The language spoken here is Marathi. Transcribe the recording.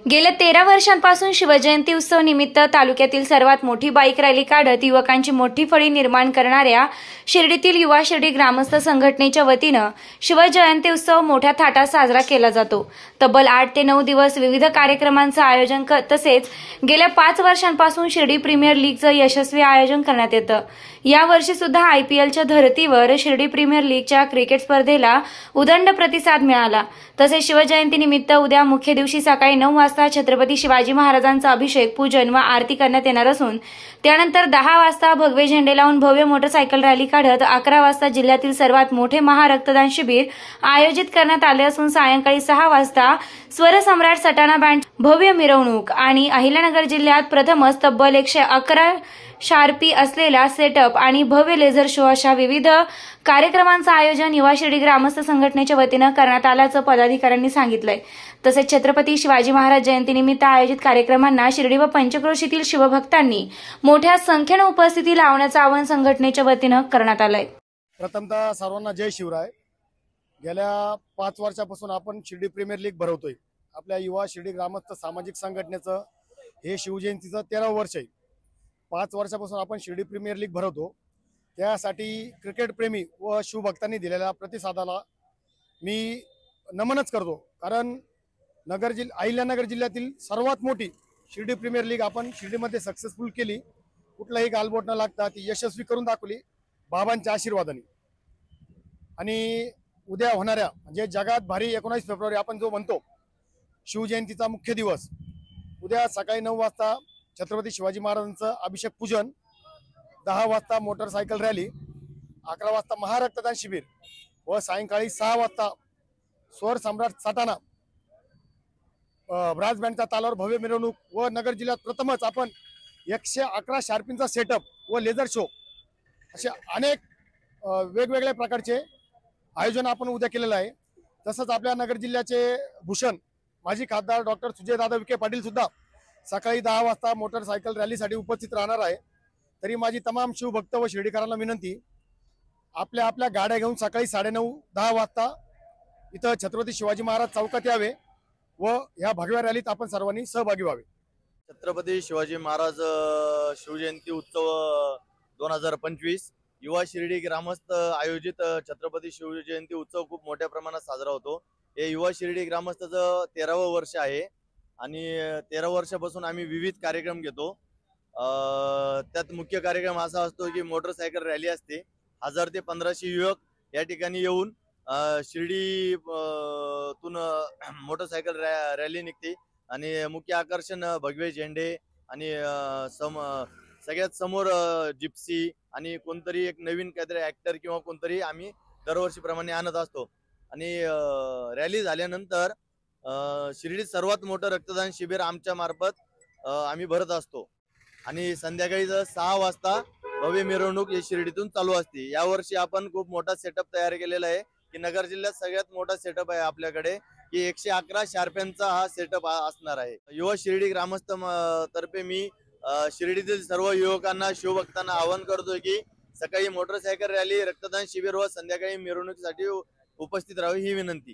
गेल्या 13 वर्षांपासून शिवजयंती उत्सव निमित्त तालुक्यातील सर्वात मोठी बाईक रॅली काढत युवकांची मोठी फळी निर्माण करणाऱ्या शिर्डीतील युवा शिर्डी ग्रामस्थ संघटनेच्या वतीनं शिवजयंती उत्सव मोठ्या थाटात साजरा केला जातो। तब्बल 8 ते 9 दिवस विविध कार्यक्रमांचं आयोजन तसेच गेल्या 5 वर्षांपासून शिर्डी प्रीमियर लीगचं यशस्वी आयोजन करण्यात येतं। यावर्षी सुद्धा आयपीएलच्या धर्तीवर शिर्डी प्रीमियर लीगच्या क्रिकेट स्पर्धेला उदंड प्रतिसाद मिळाला। तसेच शिवजयंती निमित्त उद्या मुख्य दिवशी सकाळी 9 वाजता छत्रपती शिवाजी महाराजांचा अभिषेक, पूजन व आरती करण्यात येणार असून त्यानंतर 10 वाजता भगवे झेंडे लावून भव्य मोटरसायकल रॅली काढत 11 वाजता जिल्ह्यातील सर्वात मोठे महारक्तदान शिबिर आयोजित करण्यात आले असून सायंकाळी 6 वाजता स्वरसम्राट सटाणा बँड भव्य मिरवणूक आणि अहिल्यानगर जिल्ह्यात प्रथमच तब्बल 111 शार्पी असलेला सेटअप आणि भव्य लेझर शो अशा विविध कार्यक्रमांचं आयोजन युवा शिर्डी ग्रामस्थ संघटनेच्या वतीनं करण्यात आल्याचं पदाधिकाऱ्यांनी सांगितलंय। तसेच छत्रपती शिवाजी महाराज जयंतीनिमित्त आयोजित कार्यक्रमांना शिर्डी व पंचक्रोशीतील शिवभक्तांनी मोठ्या संख्येने उपस्थिती लावण्याचं आवाहन संघटनेच्या वतीनं करण्यात आलंय। प्रथमतः सर्वांना जय शिवराय। गेल्या 5 वर्षापासून आपण शिर्डी प्रीमियर लीग भरवतोय। आपल्या युवा शिर्डी ग्रामस्थ सामाजिक संघटनेचं हे शिवजयंतीचं 13वं वर्ष आहे। 5 वर्षापासून आपण शिर्डी प्रीमियर लीग भरवतो। त्यासाठी क्रिकेट प्रेमी व शिवभक्तांनी दिलेल्या प्रतिसादाला मी नमनच करतो, कारण अहिल्यानगर जिल्ह्यातील सर्वात मोठी शिर्डी प्रीमियर लीग आपण शिर्डीमध्ये सक्सेसफुल केली। कुठलाही गालबोट न लागता ती यशस्वी करून दाखवली बाबांच्या आशीर्वादाने। आणि उद्या होणाऱ्या म्हणजे जगात भारी 19 फेब्रुवारी आपण जो म्हणतो शिवजयंतीचा मुख्य दिवस, उद्या सकाळी 9 वाजता छत्रपती शिवाजी महाराजांचं अभिषेक पूजन, 10 वाजता मोटरसायकल रॅली, 11 वाजता महारक्तदान शिबिर व सायंकाळी 6 वाजता स्वर सम्राट सटाणा ब्रास बँडच्या तालावर भव्य मिरवणूक व नगर जिल्ह्यात प्रथमच आपण 111 शार्पींचा सेटअप व लेझर शो असे अनेक वेगवेगळ्या प्रकारचे आयोजन आपण उद्या केलेलं आहे। तसंच आपल्या नगर जिल्ह्याचे भूषण माजी खासदार डॉक्टर सुजयदादा विखे पाटील सुद्धा सकाळी 10 वाजता मोटरसायकल रॅलीसाठी उपस्थित राहणार आहे। तरी माझी तमाम शिवभक्त व शिर्डीकरांना विनंती, आपल्या आपल्या गाड्या घेऊन सकाळी 9:30-10 वाजता इथं छत्रपती शिवाजी महाराज चौकात यावे व ह्या भगव्या रॅलीत आपण सर्वांनी सहभागी व्हावे। छत्रपती शिवाजी महाराज शिवजयंती उत्सव 2025 युवा शिर्डी ग्रामस्थ आयोजित छत्रपती शिवजयंती उत्सव खूप मोठ्या प्रमाणात साजरा होतो। हे युवा शिर्डी ग्रामस्थचं 13वं वर्ष आहे आणि 13 वर्षापासून आम्ही विविध कार्यक्रम घेतो। त्यात मुख्य कार्यक्रम असा असतो की मोटरसायकल रॅली असते। 1000 ते 1500 युवक या ठिकाणी येऊन शिर्डी तून मोटरसायकल रॅली निघते आणि मुख्य आकर्षण भगवे झेंडे आणि सगळ्यात समोर जिप्सी आणि कोणतरी एक नवीन काहीतरी ऍक्टर किंवा कोणतरी आम्ही दरवर्षीप्रमाणे आणत असतो। आणि रॅली झाल्यानंतर शिर्डीत सर्वात मोठं रक्तदान शिबिर आमच्या मार्फत आम्ही भरत असतो आणि संध्याकाळी 6 वाजता भव्य मिरवणूक ही शिर्डीतून चालू असते। यावर्षी आपण खूप मोठा सेटअप तयार केलेला आहे की नगर जिल्ह्यात सगळ्यात मोठा सेटअप आहे आपल्याकडे की 111 शार्प्यांचा हा सेटअप असणार आहे। युवा शिर्डी ग्रामस्थ तर्फे मी शिर्डीतील सर्व युवकांना शिवभक्तांना आवाहन करतो की सकाळी मोटरसायकल रॅली, रक्तदान शिबिर व संध्याकाळी मिरवणुकीसाठी उपस्थित राहावे ही विनंती।